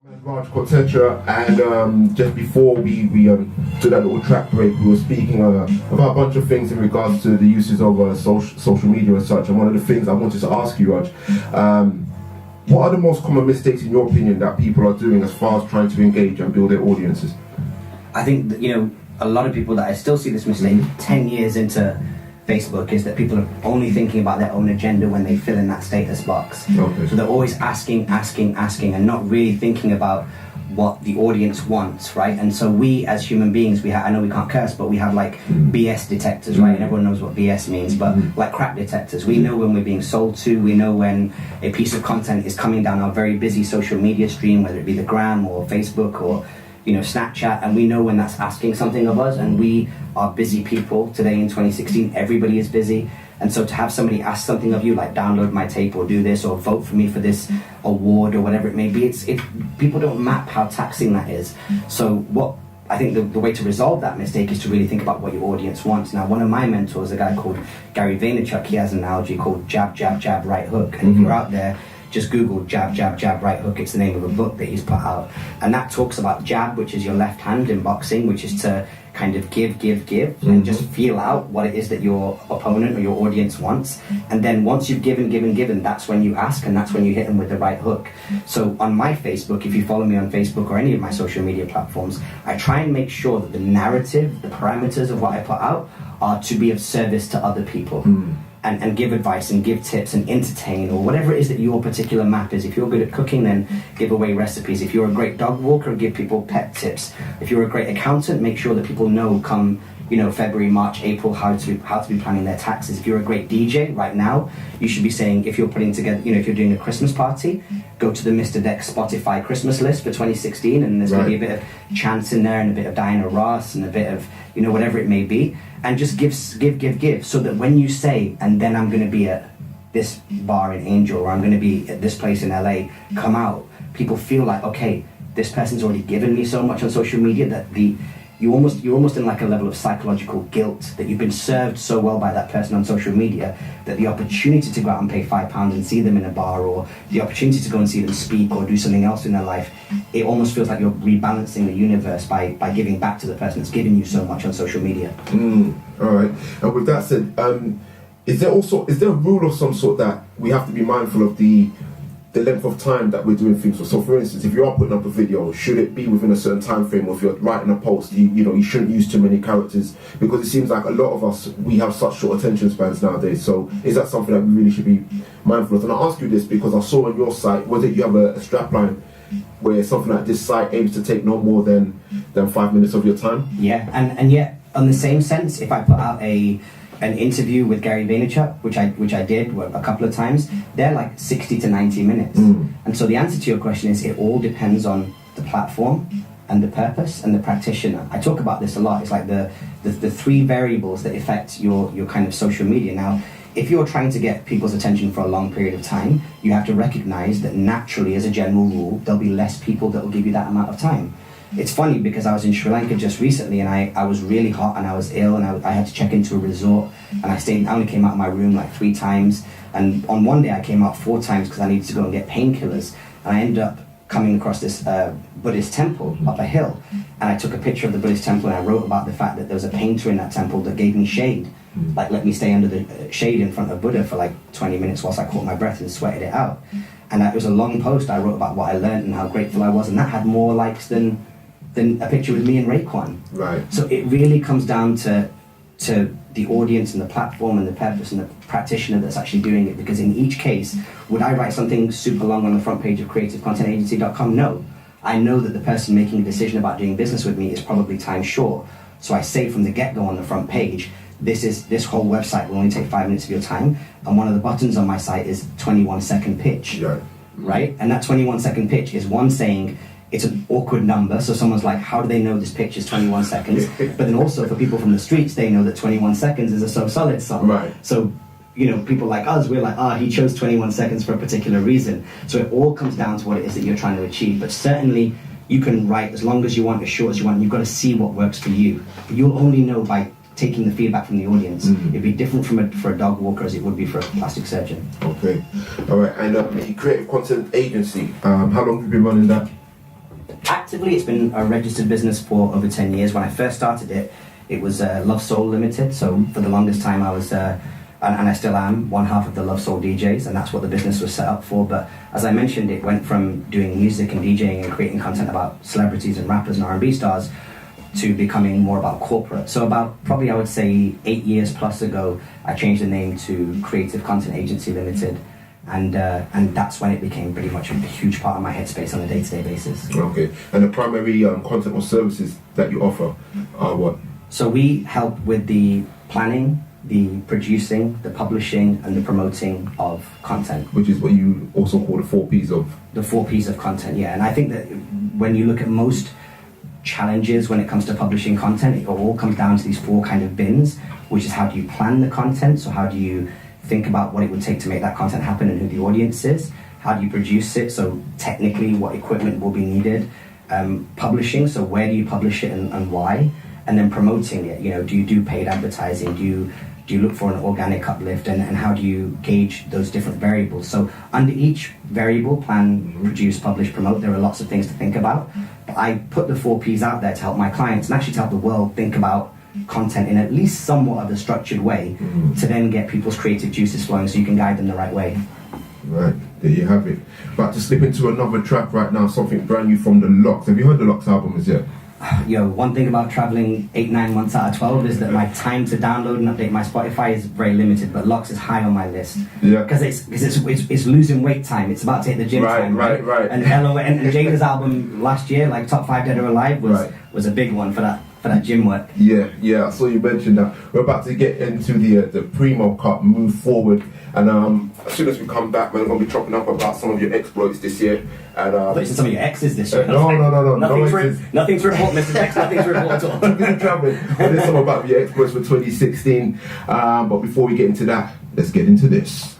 Raj Kotecha, and just before we did that little track break, we were speaking about a bunch of things in regards to the uses of social media and such. And one of the things I wanted to ask you, Raj, what are the most common mistakes in your opinion that people are doing as far as trying to engage and build their audiences? I think that, a lot of people that I still see this mistake 10 years into Facebook is that people are only thinking about their own agenda when they fill in that status box. Okay. So they're always asking and not really thinking about what the audience wants, right? And so we as human beings, I know we can't curse, but we have like BS detectors, right? And everyone knows what BS means, but like crap detectors. We know when we're being sold to, we know when a piece of content is coming down our very busy social media stream, whether it be the gram or Facebook or Snapchat, and we know when that's asking something of us, and we are busy people today in 2016. Everybody is busy, and so to have somebody ask something of you, like download my tape or do this or vote for me for this award or whatever it may be, people don't map how taxing that is. So what I think the way to resolve that mistake is to really think about what your audience wants. Now, one of my mentors, a guy called Gary Vaynerchuk, he has an analogy called jab, jab, jab, right hook. And if you're out there, just Google jab, jab, jab, right hook. It's the name of a book that he's put out. And that talks about jab, which is your left hand in boxing, which is to kind of give, and just feel out what it is that your opponent or your audience wants. And then once you've given, that's when you ask, and that's when you hit them with the right hook. So on my Facebook, if you follow me on Facebook or any of my social media platforms, I try and make sure that the narrative, the parameters of what I put out are to be of service to other people. And give advice and give tips and entertain, or whatever it is that your particular map is. If you're good at cooking, then give away recipes. If you're a great dog walker, give people pet tips. If you're a great accountant, make sure that people know come February, March, April, how to be planning their taxes. If you're a great DJ right now, you should be saying, if you're putting together, if you're doing a Christmas party, go to the Mr. Dex Spotify Christmas list for 2016, and there's going to be a bit of Chance in there and a bit of Diana Ross and a bit of, whatever it may be. And just give, so that when you say, and then I'm going to be at this bar in Angel, or I'm going to be at this place in LA, come out, people feel like, okay, this person's already given me so much on social media that you're almost in like a level of psychological guilt that you've been served so well by that person on social media that the opportunity to go out and pay £5 and see them in a bar, or the opportunity to go and see them speak or do something else in their life, it almost feels like you're rebalancing the universe by giving back to the person that's giving you so much on social media. All right. And with that said, is there a rule of some sort that we have to be mindful of the length of time that we're doing things for? So for instance, if you are putting up a video, should it be within a certain time frame, or if you're writing a post, you shouldn't use too many characters, because it seems like a lot of us, we have such short attention spans nowadays. So is that something that we really should be mindful of? And I ask you this because I saw on your site, was it you have a strapline where something like this site aims to take no more than 5 minutes of your time? Yeah, and yet on the same sense, if I put out an interview with Gary Vaynerchuk, which I did a couple of times, they're like 60 to 90 minutes. And so the answer to your question is, it all depends on the platform and the purpose and the practitioner. I talk about this a lot. It's like the three variables that affect your kind of social media. Now, if you're trying to get people's attention for a long period of time, you have to recognize that naturally, as a general rule, there'll be less people that will give you that amount of time. It's funny because I was in Sri Lanka just recently, and I was really hot and I was ill, and I had to check into a resort, and I only came out of my room like 3 times, and on one day I came out 4 times because I needed to go and get painkillers, and I ended up coming across this Buddhist temple up a hill, and I took a picture of the Buddhist temple, and I wrote about the fact that there was a painter in that temple that gave me shade, like let me stay under the shade in front of Buddha for like 20 minutes whilst I caught my breath and sweated it out. And it was a long post. I wrote about what I learned and how grateful I was, and that had more likes than a picture with me and Raekwon. Right. So it really comes down to the audience and the platform and the purpose and the practitioner that's actually doing it. Because in each case, would I write something super long on the front page of creativecontentagency.com? No. I know that the person making a decision about doing business with me is probably time short. So I say from the get-go on the front page, this whole website will only take 5 minutes of your time, and one of the buttons on my site is 21-second pitch. Yeah. Right? And that 21-second pitch is one saying, it's an awkward number, so someone's like, how do they know this pitch is 21 seconds? But then also for people from the streets, they know that 21 seconds is a So Solid song. Right. So, people like us, we're like, he chose 21 seconds for a particular reason. So it all comes down to what it is that you're trying to achieve. But certainly, you can write as long as you want, as short as you want, and you've got to see what works for you. You'll only know by taking the feedback from the audience. It'd be different for a dog walker as it would be for a plastic surgeon. Okay. All right. And the Creative Content Agency, how long have you been running that? actively, it's been a registered business for over 10 years. When I first started it, it was Love Soul Limited. So for the longest time, I was, and I still am, one half of the Love Soul DJs, and that's what the business was set up for. But as I mentioned, it went from doing music and DJing and creating content about celebrities and rappers and R&B stars to becoming more about corporate. So about probably, I would say, 8 years plus ago, I changed the name to Creative Content Agency Limited. And that's when it became pretty much a huge part of my headspace on a day-to-day basis. Okay. And the primary content or services that you offer are what? So we help with the planning, the producing, the publishing, and the promoting of content. Which is what you also call the 4 Ps of? The 4 Ps of content, yeah. And I think that when you look at most challenges when it comes to publishing content, it all comes down to these 4 kind of bins, which is how do you plan the content? So how do you think about what it would take to make that content happen and who the audience is? How do you produce it? So technically, what equipment will be needed? Publishing, so where do you publish it and why? And then promoting it, do you do paid advertising? Do you look for an organic uplift? And how do you gauge those different variables? So under each variable, plan, produce, publish, promote, there are lots of things to think about. But I put the 4 Ps out there to help my clients and actually to help the world think about content in at least somewhat of a structured way to then get people's creative juices flowing so you can guide them the right way. Right, there you have it. About to slip into another track right now, something brand new from the Locks. Have you heard the Locks album as yet? One thing about traveling 8-9 months out of 12 is that my time to download and update my Spotify is very limited, but Locks is high on my list. Yeah. Because it's losing weight time. It's about to hit the gym time. Right. And and Jada's album last year, like Top 5 Dead or Alive, was a big one for that gym work. Yeah, I saw you mention that. We're about to get into the Primo Cup, move forward, and as soon as we come back, we're going to be chopping up about some of your exploits this year. And I thought you said some of your exes this year. No. Nothing to report, Mr. X. Nothing to report at all. There's some about your exploits for 2016. But before we get into that, let's get into this.